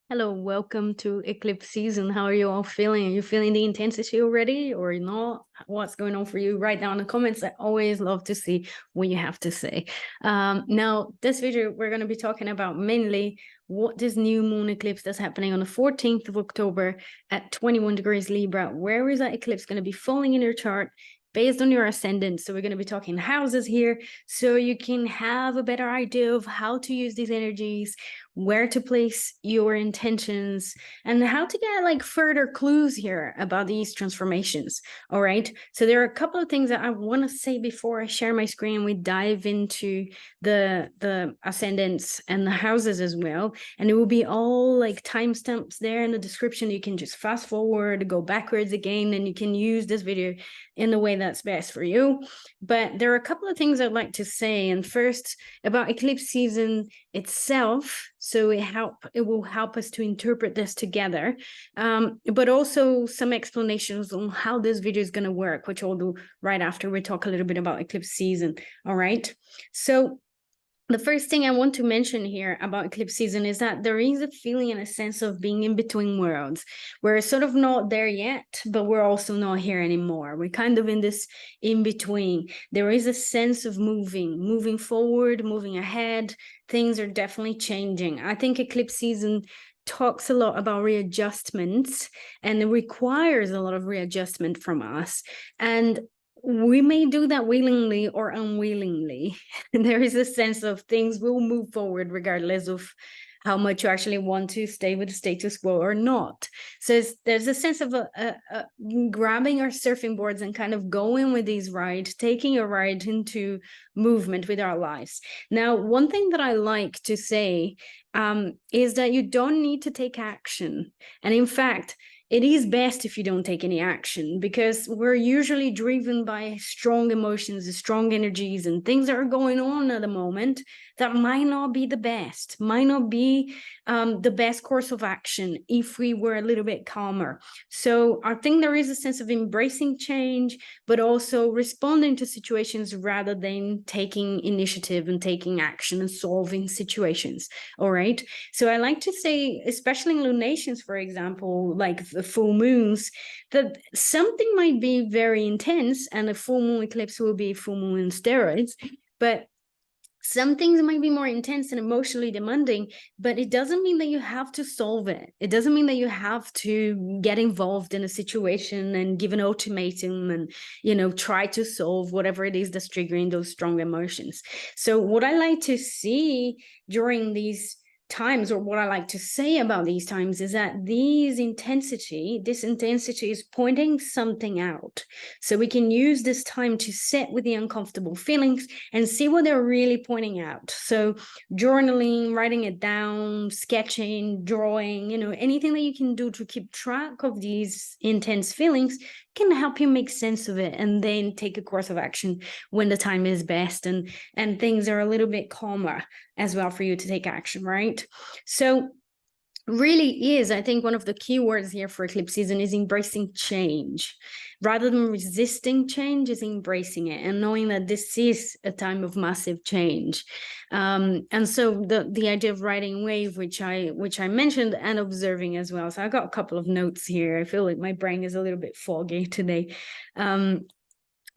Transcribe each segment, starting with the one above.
Hello, welcome to eclipse season. How are you all feeling? Are you feeling the intensity already or not? What's going on for you? Write down in the comments. I always love to see what you have to say. Now, this video, we're going to be talking about mainly what this new moon eclipse that's happening on the 14th of October at 21 degrees Libra. Where is that eclipse going to be falling in your chart? Based on your ascendant. So we're going to be talking houses here, so you can have a better idea of how to use these energies, where to place your intentions, and how to get like further clues here about these transformations. All right, so there are a couple of things that I want to say before I share my screen and we dive into the ascendants and the houses as well. And it will be all like timestamps there in the description. You can just fast forward, go backwards again, and you can use this video in the way that's best for you. But there are a couple of things I'd like to say. And first, about eclipse season itself, so it will help us to interpret this together, but also some explanations on how this video is going to work, which I'll do right after we talk a little bit about eclipse season. All right, so the first thing I want to mention here about eclipse season is that there is a feeling and a sense of being in between worlds. We're sort of not there yet, but we're also not here anymore. We're kind of in this in between. There is a sense of moving forward, moving ahead. Things are definitely changing. I think eclipse season talks a lot about readjustments, and it requires a lot of readjustment from us. And we may do that willingly or unwillingly. There is a sense of things will move forward regardless of how much you actually want to stay with the status quo or not. So there's a sense of grabbing our surfing boards and kind of going with these rides, taking a ride into movement with our lives. Now, one thing that I like to say is that you don't need to take action. And in fact, it is best if you don't take any action, because we're usually driven by strong emotions, strong energies, and things that are going on at the moment that might not be the best, might not be the best course of action if we were a little bit calmer. So I think there is a sense of embracing change, but also responding to situations rather than taking initiative and taking action and solving situations. All right. So I like to say, especially in lunations, for example, like the full moons, that something might be very intense, and a full moon eclipse will be full moon in steroids, but some things might be more intense and emotionally demanding, but it doesn't mean that you have to solve it. It doesn't mean that you have to get involved in a situation and give an ultimatum and, try to solve whatever it is that's triggering those strong emotions. So what I like to see during these times, or what I like to say about these times, is that this intensity is pointing something out. So we can use this time to sit with the uncomfortable feelings and see what they're really pointing out. So journaling, writing it down, sketching, drawing, anything that you can do to keep track of these intense feelings can help you make sense of it, and then take a course of action when the time is best and things are a little bit calmer as well for you to take action, right? So really is, I think, one of the key words here for eclipse season is embracing change. Rather than resisting change, is embracing it and knowing that this is a time of massive change. And so the idea of riding wave, which I mentioned, and observing as well. So I got a couple of notes here. I feel like my brain is a little bit foggy today.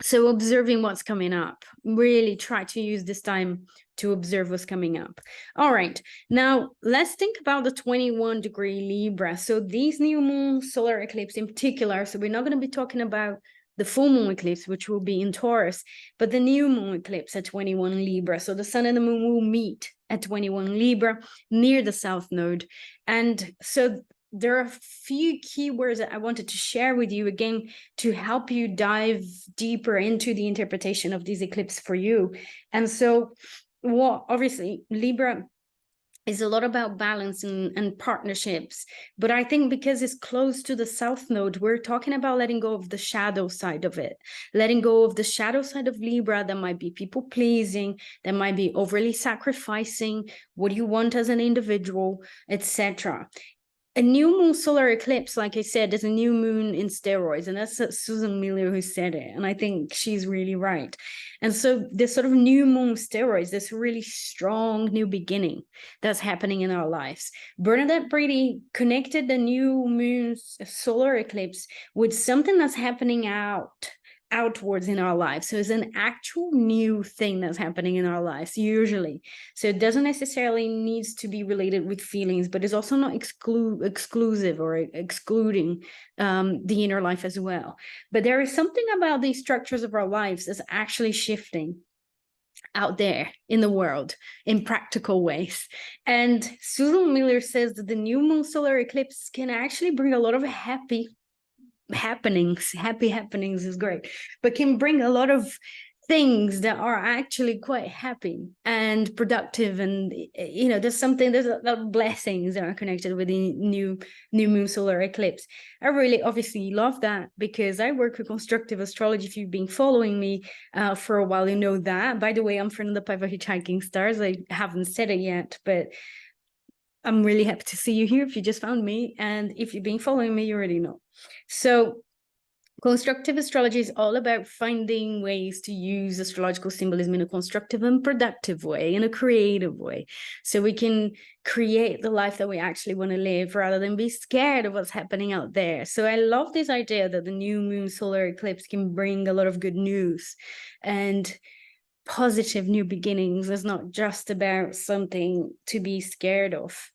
So observing what's coming up, really try to use this time to observe what's coming up. All right, now let's think about the 21 degree Libra. So these new moon solar eclipse in particular, so we're not going to be talking about the full moon eclipse, which will be in Taurus, but the new moon eclipse at 21 Libra. So the sun and the moon will meet at 21 Libra near the south node. And so there are a few keywords that I wanted to share with you again to help you dive deeper into the interpretation of these eclipses for you. And so, obviously, Libra is a lot about balance and partnerships. But I think because it's close to the south node, we're talking about letting go of the shadow side of it, letting go of the shadow side of Libra that might be people pleasing, that might be overly sacrificing what you want as an individual, etc. a new moon solar eclipse, like I said, is a new moon in steroids. And that's Susan Miller who said it. And I think she's really right. And so this sort of new moon steroids, this really strong new beginning that's happening in our lives. Bernadette Brady connected the new moon solar eclipse with something that's happening outwards in our lives. So it's an actual new thing that's happening in our lives usually. So it doesn't necessarily needs to be related with feelings, but it's also not exclusive or excluding the inner life as well. But there is something about these structures of our lives that's actually shifting out there in the world in practical ways. And Susan Miller says that the new moon solar eclipse can actually bring a lot of happy happenings is great, but can bring a lot of things that are actually quite happy and productive. And there's a lot of blessings that are connected with the new moon solar eclipse. I really obviously love that because I work with constructive astrology. If you've been following me for a while, you know that. By the way, I'm from the 5 of Hitchhiking Stars. I haven't said it yet, but I'm really happy to see you here if you just found me. And if you've been following me, you already know. So constructive astrology is all about finding ways to use astrological symbolism in a constructive and productive way, in a creative way, so we can create the life that we actually want to live rather than be scared of what's happening out there. So I love this idea that the new moon solar eclipse can bring a lot of good news and positive new beginnings. It's not just about something to be scared of.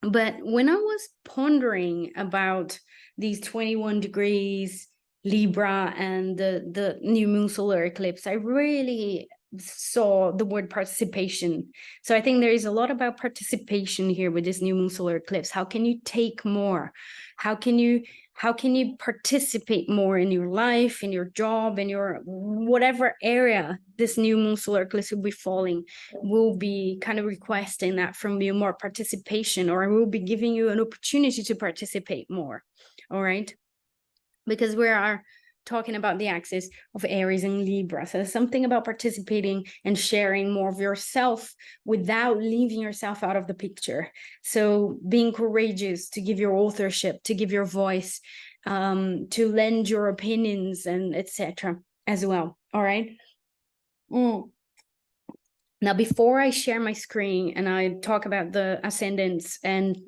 But when I was pondering about these 21 degrees Libra and the new moon solar eclipse, I really saw the word participation. So I think there is a lot about participation here with this new moon solar eclipse. How can you take more? How can you participate more in your life, in your job, in your whatever area this new moon solar eclipse will be falling? Will be kind of requesting that from you, more participation, or I will be giving you an opportunity to participate more. All right, because we are talking about the axis of Aries and Libra. So there's something about participating and sharing more of yourself without leaving yourself out of the picture. So being courageous to give your authorship, to give your voice, to lend your opinions and etc. as well. All right. Now, before I share my screen and I talk about the ascendants and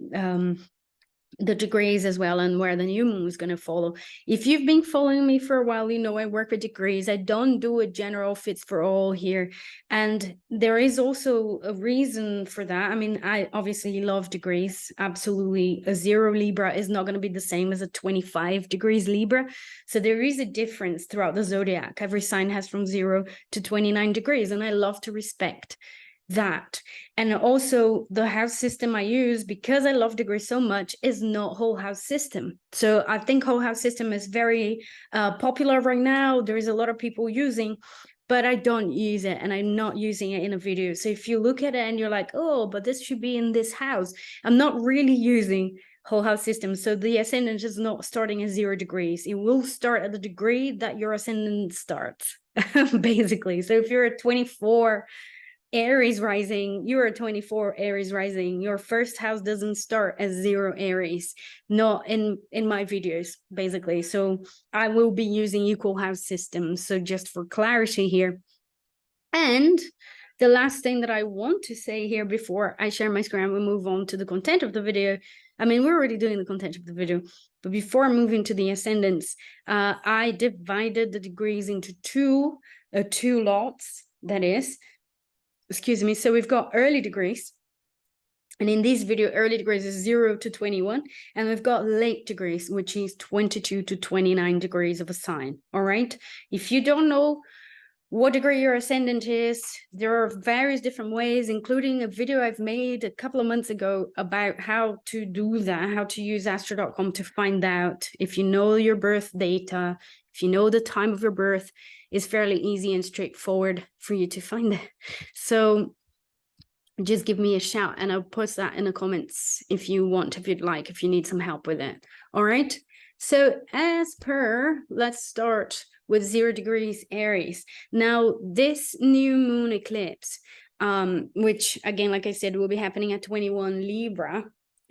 the degrees as well, and where the new moon is going to follow. If you've been following me for a while, you know I work with degrees. I don't do a general fits for all here. And there is also a reason for that. I mean, I obviously love degrees. Absolutely. A 0 Libra is not going to be the same as a 25 degrees Libra. So there is a difference throughout the zodiac. Every sign has from 0 to 29 degrees. And I love to respect that. And also the house system I use, because I love degrees so much, is not whole house system. So I think whole house system is very popular right now. There is a lot of people using, but I don't use it, and I'm not using it in a video. So if you look at it and you're like, oh, but this should be in this house, I'm not really using whole house system. So the ascendant is not starting at 0 degrees. It will start at the degree that your ascendant starts, basically. So if you're a 24 Aries rising, you're a 24 Aries rising, your first house doesn't start as 0 Aries, not in my videos, basically. So I will be using equal house systems. So just for clarity here. And the last thing that I want to say here before I share my screen, we move on to the content of the video. I mean, we're already doing the content of the video, but before moving to the ascendants, I divided the degrees into two lots, that is. Excuse me. So we've got early degrees. And in this video, early degrees is 0 to 21. And we've got late degrees, which is 22 to 29 degrees of a sign. All right. If you don't know what degree your ascendant is, there are various different ways, including a video I've made a couple of months ago about how to do that, how to use astro.com to find out. If you know your birth data, if you know the time of your birth, it's fairly easy and straightforward for you to find it. So just give me a shout and I'll post that in the comments if you want, if you'd like, if you need some help with it. All right. So as per, let's start with 0 degrees Aries. Now, this new moon eclipse, which again, like I said, will be happening at 21 Libra,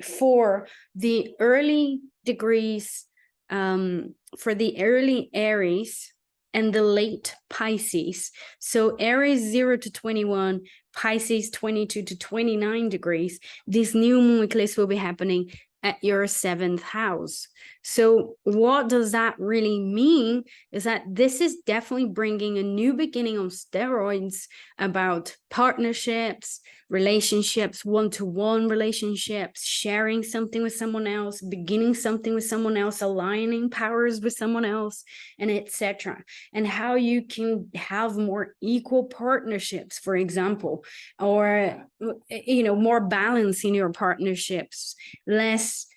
for the early degrees, for the early Aries and the late Pisces. So Aries 0 to 21, Pisces 22 to 29 degrees. This new moon eclipse will be happening at your 7th house. So what does that really mean is that this is definitely bringing a new beginning on steroids about partnerships, relationships, one-to-one relationships, sharing something with someone else, beginning something with someone else, aligning powers with someone else, and etc. And how you can have more equal partnerships, for example, or more balance in your partnerships, less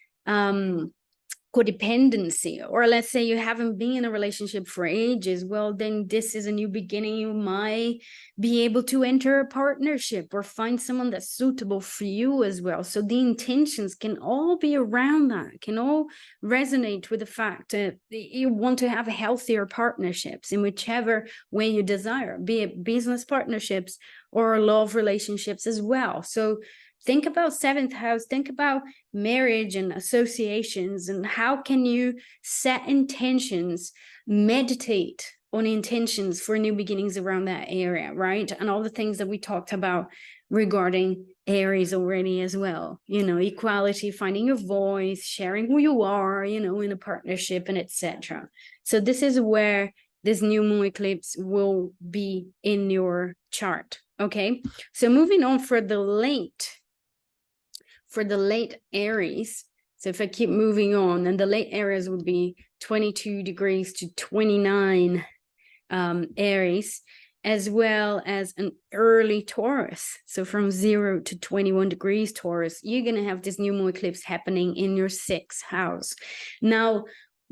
codependency. Or let's say you haven't been in a relationship for ages, well, then this is a new beginning. You might be able to enter a partnership or find someone that's suitable for you as well. So the intentions can all be around that, can all resonate with the fact that you want to have healthier partnerships in whichever way you desire, be it business partnerships or love relationships as well. So think about 7th house, think about marriage and associations, and how can you set intentions, meditate on intentions for new beginnings around that area, right? And all the things that we talked about regarding Aries already as well, equality, finding your voice, sharing who you are, in a partnership, and etc. So this is where this new moon eclipse will be in your chart. Okay, so moving on for the late Aries. So if I keep moving on, then the late Aries would be 22 degrees to 29 Aries, as well as an early Taurus. So from 0 to 21 degrees Taurus, you're going to have this new moon eclipse happening in your 6th house. Now,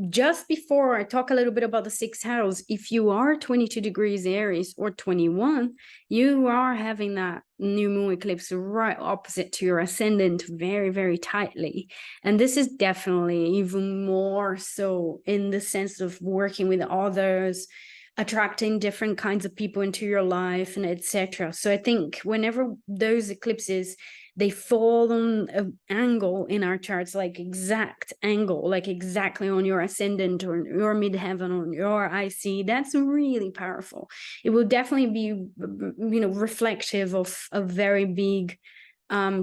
just before I talk a little bit about the 6th house, if you are 22 degrees Aries or 21, you are having that new moon eclipse right opposite to your ascendant very, very tightly. And this is definitely even more so in the sense of working with others, attracting different kinds of people into your life, and etc. So I think whenever those eclipses, they fall on an angle in our charts, like exact angle, like exactly on your ascendant or your midheaven, on your IC, that's really powerful. It will definitely be, reflective of a very big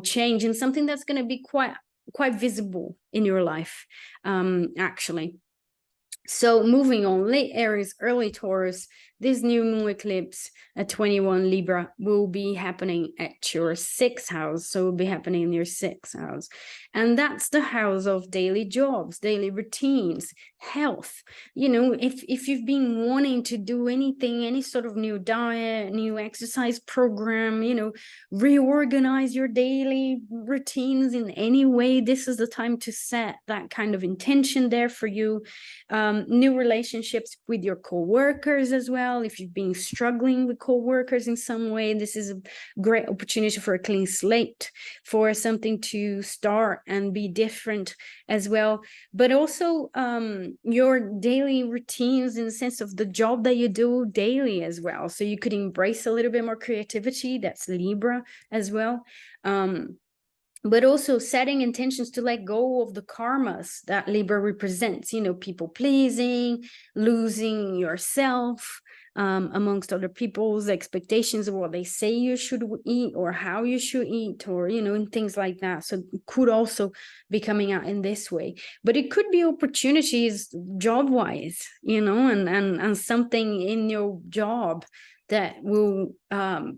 change, and something that's going to be quite visible in your life, actually. So moving on, late Aries, early Taurus, this new moon eclipse at 21 Libra will be happening at your 6th house. So it will be happening in your 6th house. And that's the house of daily jobs, daily routines, health. If you've been wanting to do anything, any sort of new diet, new exercise program, reorganize your daily routines in any way, this is the time to set that kind of intention there for you. New relationships with your co-workers as well. If you've been struggling with co-workers in some way, this is a great opportunity for a clean slate, for something to start and be different as well. But also your daily routines in the sense of the job that you do daily as well. So you could embrace a little bit more creativity. That's Libra as well. But also setting intentions to let go of the karmas that Libra represents, people pleasing, losing yourself, amongst other people's expectations of what they say you should eat or how you should eat, or, and things like that. So it could also be coming out in this way. But it could be opportunities job-wise, and something in your job that will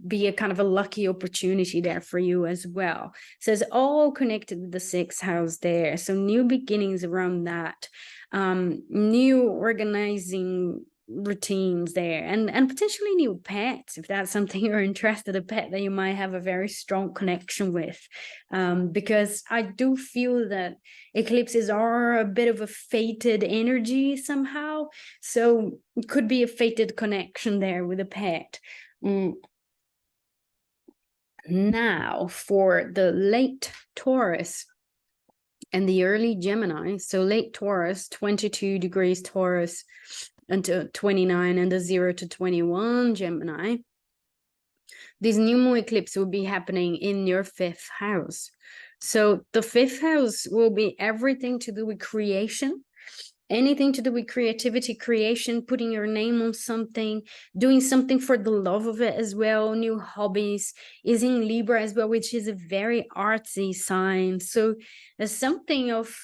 be a kind of a lucky opportunity there for you as well. So it's all connected with the 6th house there. So new beginnings around that, new organizing routines there, and potentially new pets, if that's something you're interested in, a pet that you might have a very strong connection with, because I do feel that eclipses are a bit of a fated energy somehow, so it could be a fated connection there with a pet. Now for the late Taurus and the early Gemini. So late Taurus, 22 degrees Taurus until 29, and the 0 to 21 Gemini. This new moon eclipse will be happening in your 5th house. So the fifth house will be everything to do with creation, anything to do with creativity, creation, putting your name on something, doing something for the love of it as well. New hobbies is in Libra as well, which is a very artsy sign. So there's something of,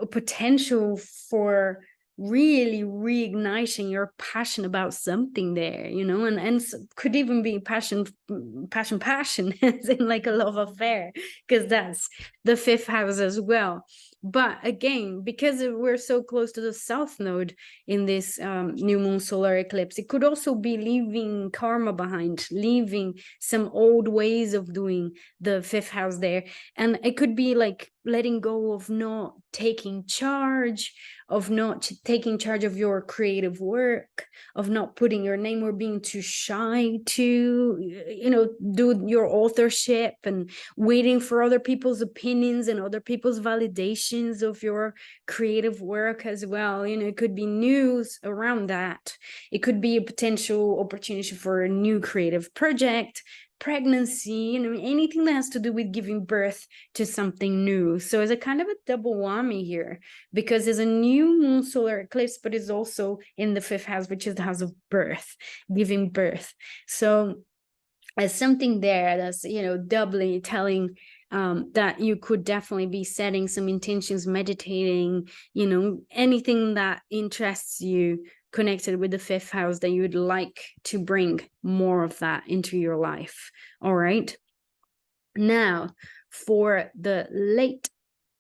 a potential for really reigniting your passion about something there, and could even be passion as in like a love affair, because that's the fifth house as well. But again, because we're so close to the south node in this new moon solar eclipse, it could also be leaving karma behind, leaving some old ways of doing the fifth house there. And it could be like letting go of not taking charge, of not taking charge of your creative work, of not putting your name, or being too shy to, do your authorship, and waiting for other people's opinions and other people's validations of your creative work as well. It could be news around that. It could be a potential opportunity for a new creative project, pregnancy, anything that has to do with giving birth to something new. So it's a kind of a double whammy here, because there's a new moon solar eclipse, but it's also in the fifth house, which is the house of birth, giving birth. So as something there that's, doubly telling that you could definitely be setting some intentions, meditating, anything that interests you connected with the fifth house that you would like to bring more of that into your life. All right. Now, for the late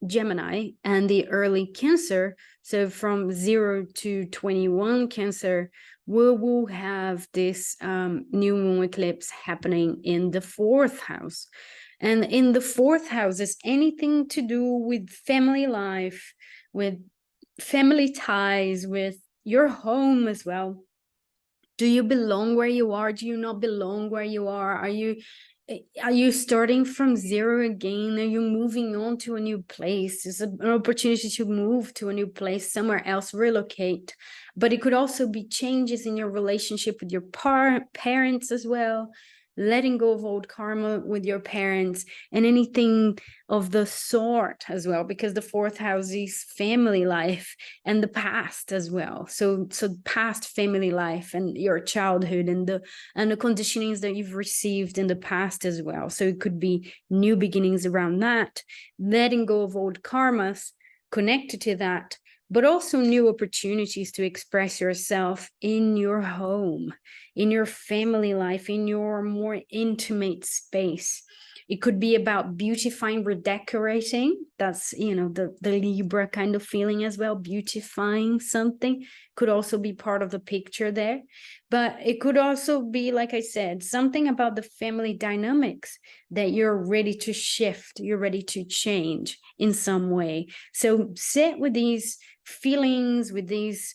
Gemini and the early Cancer, so from 0 to 21 Cancer, we will have this new moon eclipse happening in the fourth house. And in the fourth house is anything to do with family life, with family ties, with your home as well. Do you belong where you are? Do you not belong where you are? Are you starting from zero again? Are you moving on to a new place? It's an opportunity to move to a new place, somewhere else, relocate. But it could also be changes in your relationship with your parents as well, letting go of old karma with your parents, and anything of the sort as well, because the fourth house is family life and the past as well. So past family life and your childhood and the conditionings that you've received in the past as well. So it could be new beginnings around that, letting go of old karmas connected to that, but also new opportunities to express yourself in your home, in your family life, in your more intimate space. It could be about beautifying, redecorating. That's, the Libra kind of feeling as well. Beautifying something could also be part of the picture there. But it could also be, like I said, something about the family dynamics that you're ready to shift, you're ready to change in some way. So sit with these feelings, with these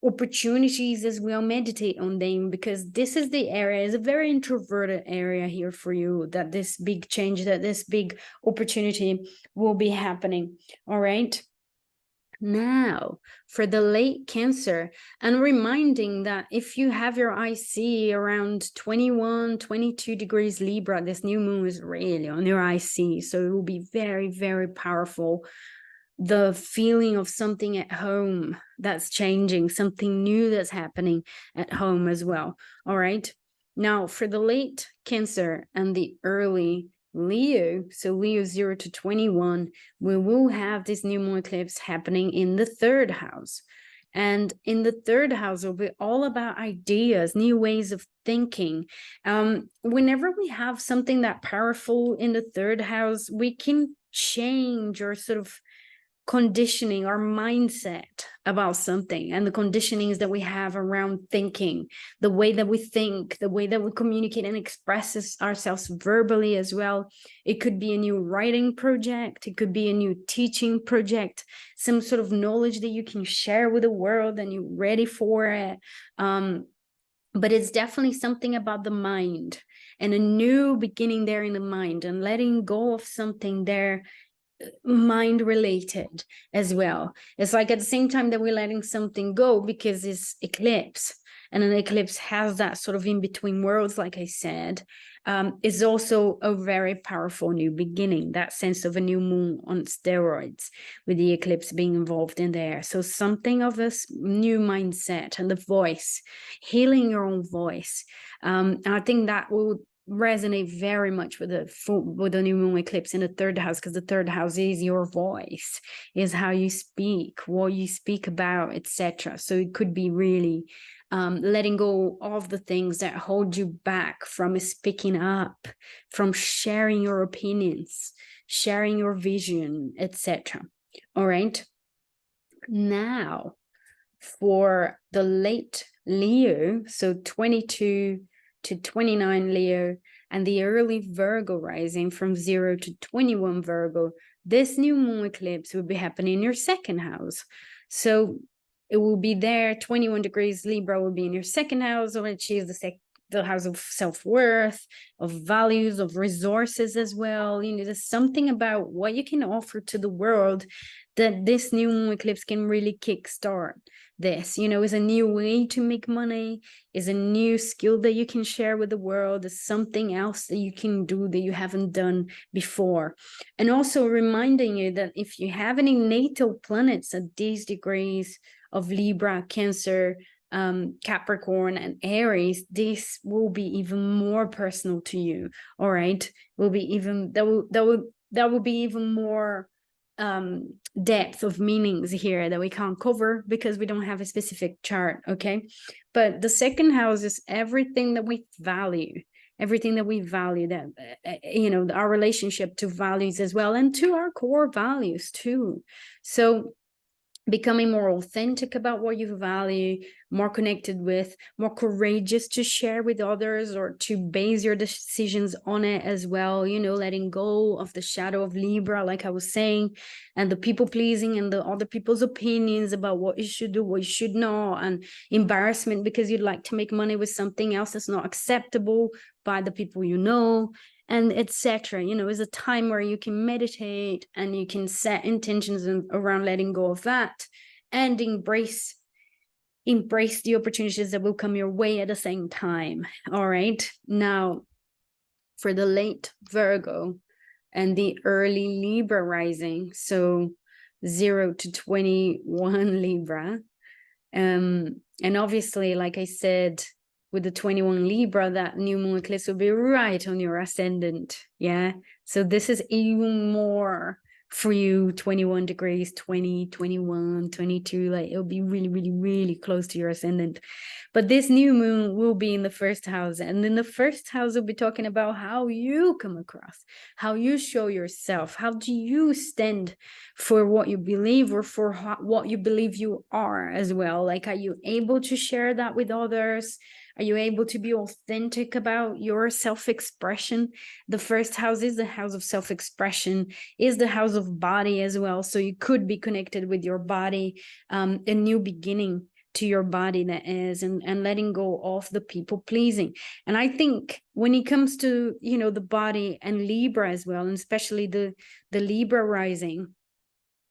opportunities as well, meditate on them, because this is the area, is a very introverted area here for you, that this big change, that this big opportunity will be happening. All right. Now, for the late Cancer, and reminding that if you have your IC around 21, 22 degrees Libra, this new moon is really on your IC. So it will be very, very powerful. The feeling of something at home that's changing, something new that's happening at home as well. All right. Now, for the late Cancer and the early Leo, so Leo 0 to 21, we will have this new moon eclipse happening in the third house. And in the third house will be all about ideas, new ways of thinking. Whenever we have something that powerful in the third house, we can change or sort of conditioning our mindset about something, and the conditionings that we have around thinking, the way that we think, the way that we communicate and express ourselves verbally as well. It could be a new writing project, it could be a new teaching project, some sort of knowledge that you can share with the world and you're ready for it. But it's definitely something about the mind and a new beginning there in the mind, and letting go of something there mind related as well. It's like at the same time that we're letting something go, because it's eclipse, and an eclipse has that sort of in-between worlds, like I said, is also a very powerful new beginning, that sense of a new moon on steroids, with the eclipse being involved in there. So something of a new mindset and the voice, healing your own voice. And I think that will resonate very much with the new moon eclipse in the third house, because the third house is your voice, is how you speak, what you speak about, etc. So it could be really letting go of the things that hold you back from speaking up, from sharing your opinions, sharing your vision, etc. All right. Now, for the late Leo, so 22 to 29 Leo, and the early Virgo rising from 0 to 21 Virgo, this new moon eclipse will be happening in your second house. So it will be there, 21 degrees Libra will be in your second house, which is the house of self-worth, of values, of resources as well. You know, there's something about what you can offer to the world that this new moon eclipse can really kickstart. This, you know, is a new way to make money, is a new skill that you can share with the world, is something else that you can do that you haven't done before. And also reminding you that if you have any natal planets at these degrees of Libra, Cancer, Capricorn and Aries, this will be even more personal to you. All right, will be even that will be even more depth of meanings here that we can't cover because we don't have a specific chart. Okay, but the second house is everything that we value, that you know, our relationship to values as well, and to our core values too. So becoming more authentic about what you value, more connected with, more courageous to share with others or to base your decisions on it as well, you know, letting go of the shadow of Libra, like I was saying, and the people pleasing and the other people's opinions about what you should do, what you should not, and embarrassment because you'd like to make money with something else that's not acceptable by the people you know, and etc. You know, is a time where you can meditate and you can set intentions around letting go of that and embrace the opportunities that will come your way at the same time. All right, now for the late Virgo and the early Libra rising, so 0 to 21 Libra, and obviously, like I said, with the 21 Libra, that new moon eclipse will be right on your ascendant. Yeah. So this is even more for you, 21 degrees, 20, 21, 22, like it'll be really, really, really close to your ascendant. But this new moon will be in the first house. And in the first house, we'll be talking about how you come across, how you show yourself, how do you stand for what you believe or for what you believe you are as well. Like, are you able to share that with others? Are you able to be authentic about your self-expression? The first house is the house of self-expression, is the house of body as well. So you could be connected with your body, a new beginning to your body that is, and letting go of the people pleasing. And I think when it comes to, you know, the body and Libra as well, and especially the Libra rising,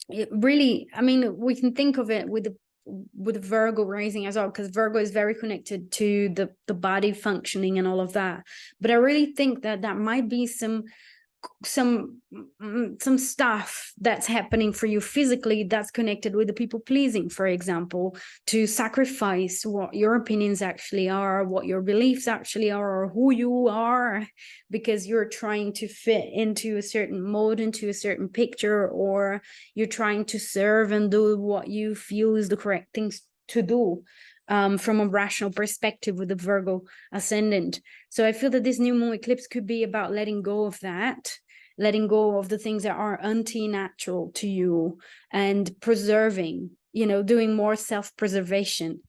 it really, I mean, we can think of it with Virgo rising as well, because Virgo is very connected to the body functioning and all of that. But I really think that might be some stuff that's happening for you physically that's connected with the people pleasing, for example, to sacrifice what your opinions actually are, what your beliefs actually are, or who you are, because you're trying to fit into a certain mode, into a certain picture, or you're trying to serve and do what you feel is the correct things to do. From a rational perspective with the Virgo ascendant. So I feel that this new moon eclipse could be about letting go of that, letting go of the things that are anti-natural to you, and preserving, you know, doing more self-preservation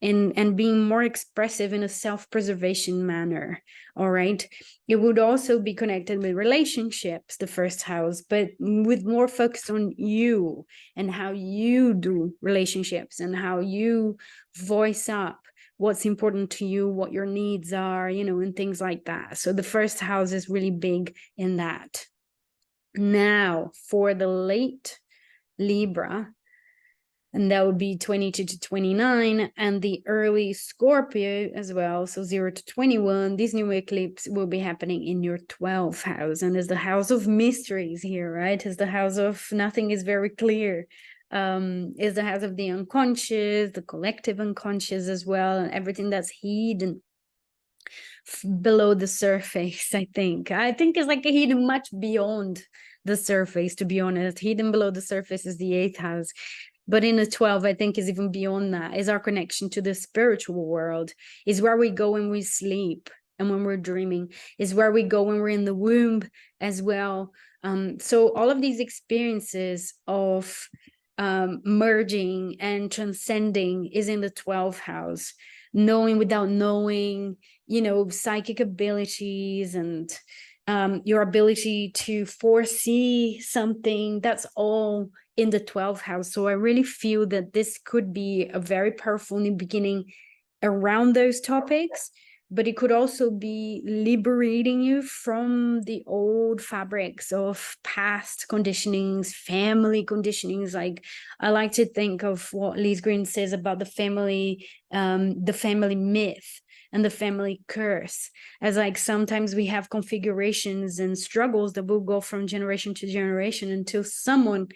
and being more expressive in a self-preservation manner. All right. It would also be connected with relationships, the first house, but with more focus on you and how you do relationships and how you voice up what's important to you, what your needs are, you know, and things like that. So the first house is really big in that. Now, for the late Libra, and that would be 22 to 29, and the early Scorpio as well, so 0 to 21. This new eclipse will be happening in your 12th house, and is the house of mysteries here, right? Is the house of nothing is very clear. Is the house of the unconscious, the collective unconscious as well, and everything that's hidden below the surface. I think it's like hidden much beyond the surface, to be honest. Hidden below the surface is the 8th house, but in the 12, I think, is even beyond that, is our connection to the spiritual world, is where we go when we sleep and when we're dreaming, is where we go when we're in the womb as well. So all of these experiences of merging and transcending is in the 12th house. Knowing without knowing, psychic abilities and your ability to foresee something, that's all in the 12th house. So I really feel that this could be a very powerful new beginning around those topics, but it could also be liberating you from the old fabrics of past conditionings, family conditionings. Like, I like to think of what Liz Green says about the family myth and the family curse, as like sometimes we have configurations and struggles that will go from generation to generation until someone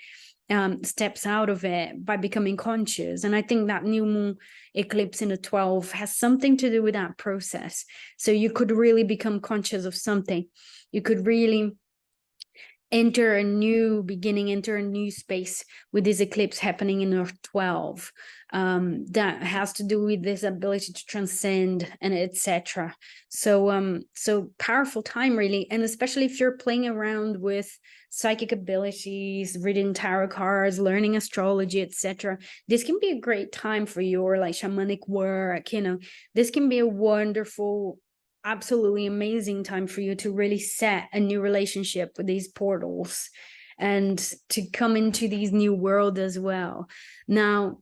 steps out of it by becoming conscious. And I think that new moon eclipse in the 12 has something to do with that process. So you could really become conscious of something. You could really enter a new beginning, enter a new space with this eclipse happening in Earth 12. That has to do with this ability to transcend and etc. So powerful time, really. And especially if you're playing around with psychic abilities, reading tarot cards, learning astrology, etc., this can be a great time for you, or like shamanic work. This can be a wonderful, absolutely amazing time for you to really set a new relationship with these portals and to come into these new worlds as well. Now,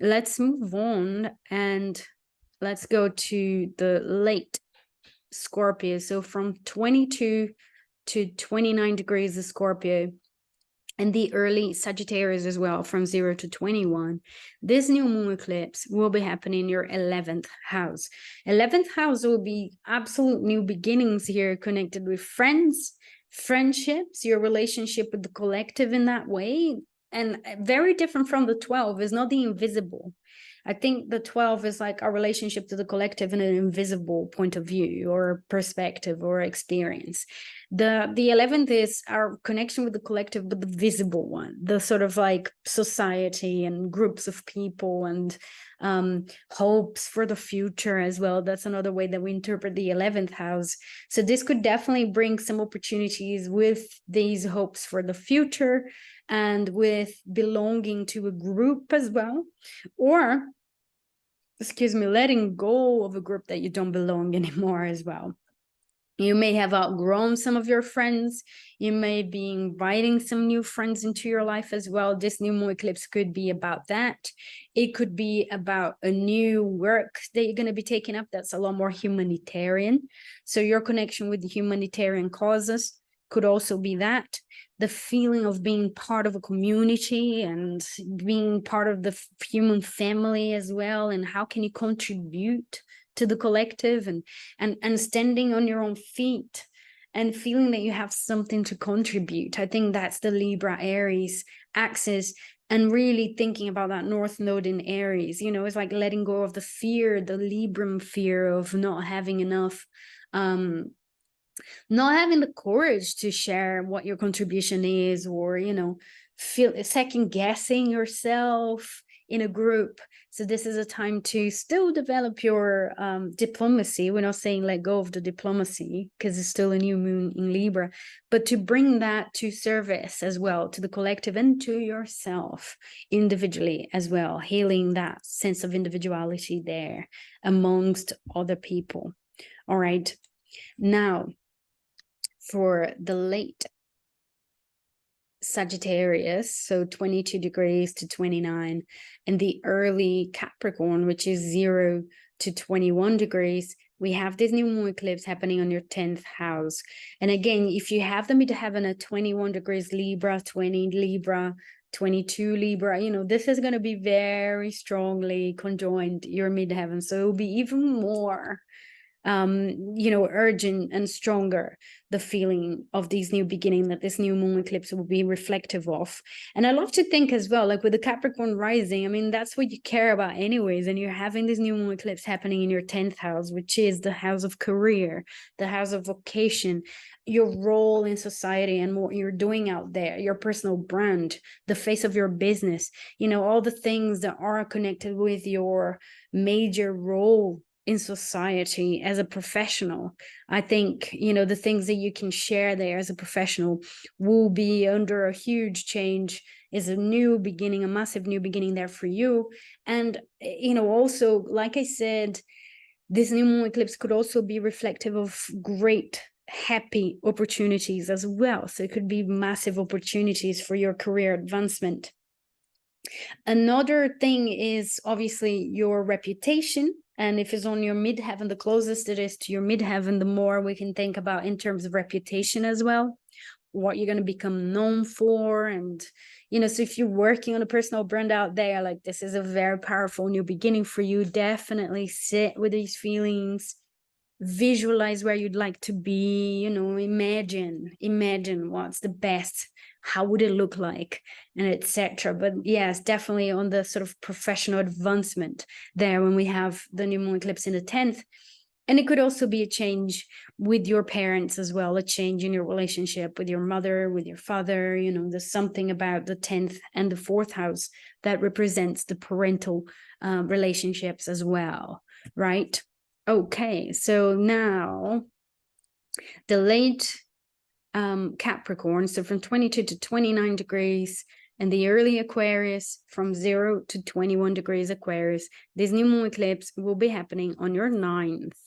let's move on and let's go to the late Scorpio. So from 22 to 29 degrees of Scorpio, and the early Sagittarius as well, from 0 to 21. This new moon eclipse will be happening in your 11th house. 11th house will be absolute new beginnings here, connected with friendships, your relationship with the collective in that way. And very different from the 12, is not the invisible. I think the 12 is like our relationship to the collective in an invisible point of view or perspective or experience. The 11th is our connection with the collective, but the visible one, the sort of like society and groups of people and hopes for the future as well. That's another way that we interpret the 11th house. So this could definitely bring some opportunities with these hopes for the future and with belonging to a group as well, or letting go of a group that you don't belong anymore as well. You may have outgrown some of your friends. You may be inviting some new friends into your life as well. This new moon eclipse could be about that. It could be about a new work that you're going to be taking up that's a lot more humanitarian. So your connection with the humanitarian causes could also be that. The feeling of being part of a community and being part of the human family as well. And how can you contribute to the collective and standing on your own feet and feeling that you have something to contribute. I think that's the Libra Aries axis, and really thinking about that North Node in Aries. It's like letting go of the fear, the Libran fear of not having enough, not having the courage to share what your contribution is, or feel second guessing yourself in a group. So this is a time to still develop your diplomacy. We're not saying let go of the diplomacy, because it's still a new moon in Libra, but to bring that to service as well, to the collective and to yourself individually as well, healing that sense of individuality there amongst other people. All right. Now, for the late Sagittarius, so 22 degrees to 29, and the early Capricorn, which is 0 to 21 degrees, we have this new moon eclipse happening on your 10th house. And again, if you have them to having a 21 degrees Libra, 20 Libra, 22 Libra, you know, this is going to be very strongly conjoined your midheaven. So it will be even more you know, urgent and stronger, the feeling of these new beginning that this new moon eclipse will be reflective of. And I love to think as well, like with the Capricorn rising, I mean, that's what you care about anyways. And you're having this new moon eclipse happening in your 10th house, which is the house of career, the house of vocation, your role in society and what you're doing out there, your personal brand, the face of your business, you know, all the things that are connected with your major role in society as a professional. I think, you know, the things that you can share there as a professional will be under a huge change, is a new beginning, a massive new beginning there for you. And, you know, also, like I said, this new moon eclipse could also be reflective of great, happy opportunities as well. So it could be massive opportunities for your career advancement. Another thing is obviously your reputation. And if it's on your midheaven, the closest it is to your midheaven, the more we can think about in terms of reputation as well, what you're going to become known for. And, you know, so if you're working on a personal brand out there, like this is a very powerful new beginning for you. Definitely sit with these feelings, visualize where you'd like to be, you know, imagine what's the best, how would it look like, and etc. But yes, definitely on the sort of professional advancement there when we have the new moon eclipse in the 10th. And it could also be a change with your parents as well, a change in your relationship with your mother, with your father. You know, there's something about the 10th and the 4th house that represents the parental relationships as well, right? Okay, so now the late Capricorn, so from 22 to 29 degrees, and the early Aquarius from 0 to 21 degrees Aquarius, this new moon eclipse will be happening on your 9th.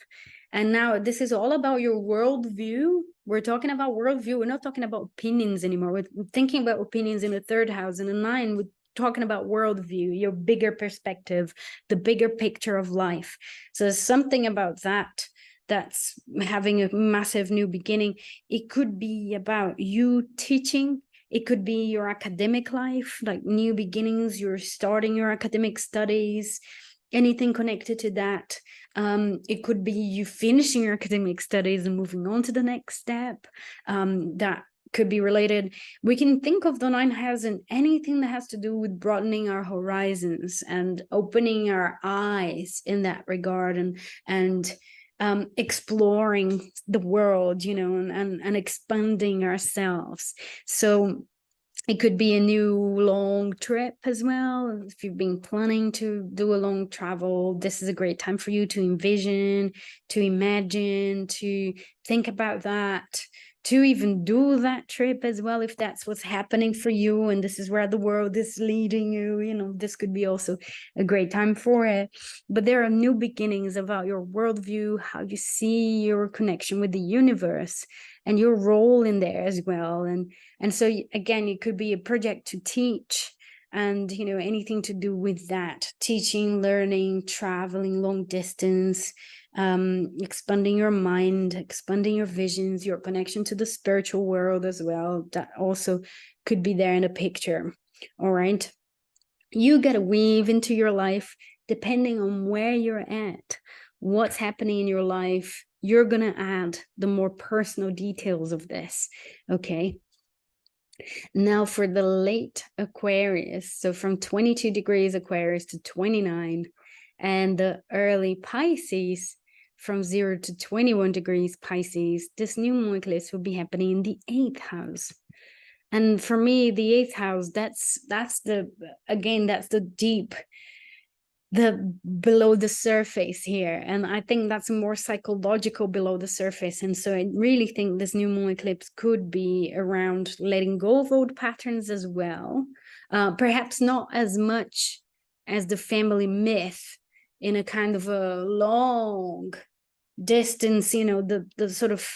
And now this is all about your worldview. We're talking about worldview. We're not talking about opinions anymore. We're thinking about opinions in the 3rd house. And the 9, we're talking about worldview, your bigger perspective, the bigger picture of life. So there's something about that that's having a massive new beginning. It could be about you teaching. It could be your academic life, like new beginnings. You're starting your academic studies, anything connected to that. It could be you finishing your academic studies and moving on to the next step. That could be related. We can think of the 9 house and anything that has to do with broadening our horizons and opening our eyes in that regard, and exploring the world, you know, and expanding ourselves. So it could be a new long trip as well. If you've been planning to do a long travel, this is a great time for you to envision, to imagine, to think about that, to even do that trip as well, if that's what's happening for you and this is where the world is leading you. You know, this could be also a great time for it. But there are new beginnings about your worldview, how you see your connection with the universe and your role in there as well. And so again, it could be a project to teach, and, you know, anything to do with that, teaching, learning, traveling long distance, expanding your mind, expanding your visions, your connection to the spiritual world as well. That also could be there in a picture. All right. You got to weave into your life, depending on where you're at, what's happening in your life. You're going to add the more personal details of this. Okay. Now for the late Aquarius, so from 22 degrees Aquarius to 29, and the early Pisces from 0 to 21 degrees Pisces, this new moon eclipse will be happening in the 8th house. And for me, the 8th house, that's the deep, the below the surface here. And I think that's more psychological below the surface. And so I really think this new moon eclipse could be around letting go of old patterns as well. Perhaps not as much as the family myth in a kind of a long distance, you know, the sort of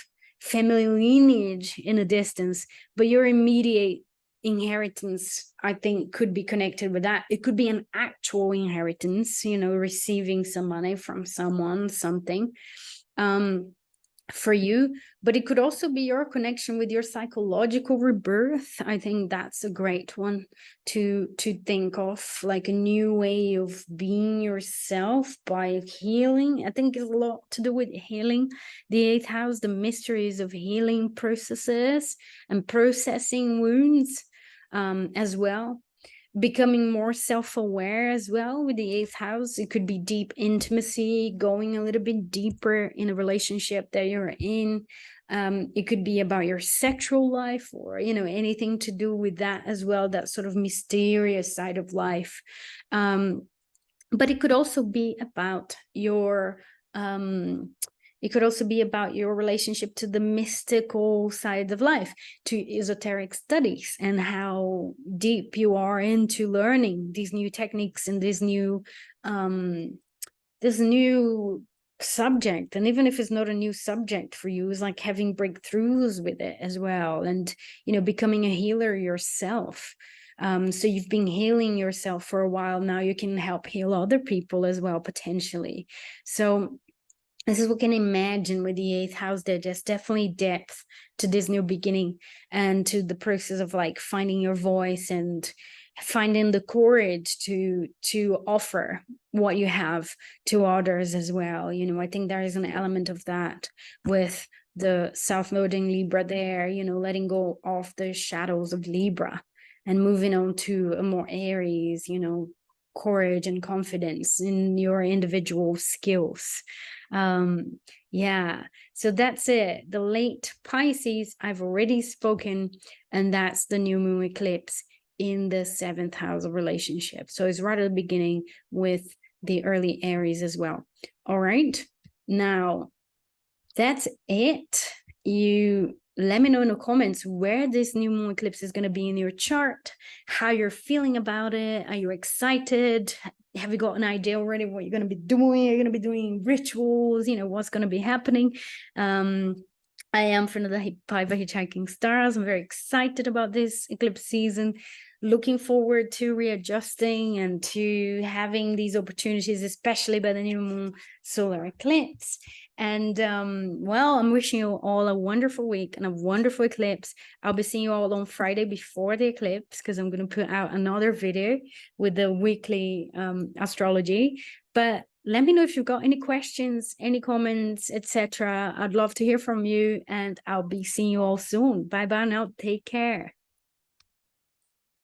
family lineage in a distance, but your immediate inheritance, I think, could be connected with that. It could be an actual inheritance, you know, receiving some money from someone, something. for you, but it could also be your connection with your psychological rebirth. I think that's a great one to think of, like a new way of being yourself by healing. I think it's a lot to do with healing. The 8th house, the mysteries of healing processes and processing wounds as well. Becoming more self-aware as well with the 8th house. It could be deep intimacy, going a little bit deeper in a relationship that you're in. It could be about your sexual life, or anything to do with that as well, that sort of mysterious side of life. But it could also be about your relationship to the mystical side of life, to esoteric studies, and how deep you are into learning these new techniques and this new subject. And even if it's not a new subject for you, it's like having breakthroughs with it as well, and becoming a healer yourself. So you've been healing yourself for a while now, you can help heal other people as well, potentially. So this is what we can imagine with the 8th house. There's definitely depth to this new beginning, and to the process of like finding your voice and finding the courage to offer what you have to others as well. I think there is an element of that with the South Node in Libra there, letting go of the shadows of Libra and moving on to a more Aries, courage and confidence in your individual skills. Yeah, so that's it. The late Pisces, I've already spoken, and that's the new moon eclipse in the 7th house of relationships. So it's right at the beginning with the early Aries as well. All right, now that's it. You let me know in the comments where this new moon eclipse is going to be in your chart, how you're feeling about it. Are you excited? Have you got an idea already what you're going to be doing? You're going to be doing rituals, what's going to be happening. I am from the 5 Hitchhiking Stars. I'm very excited about this eclipse season. Looking forward to readjusting and to having these opportunities, especially by the new moon solar eclipse. And well, I'm wishing you all a wonderful week and a wonderful eclipse. I'll be seeing you all on Friday before the eclipse, because I'm going to put out another video with the weekly astrology. But let me know if you've got any questions, any comments, etc. I'd love to hear from you, and I'll be seeing you all soon. Bye bye now. Take care.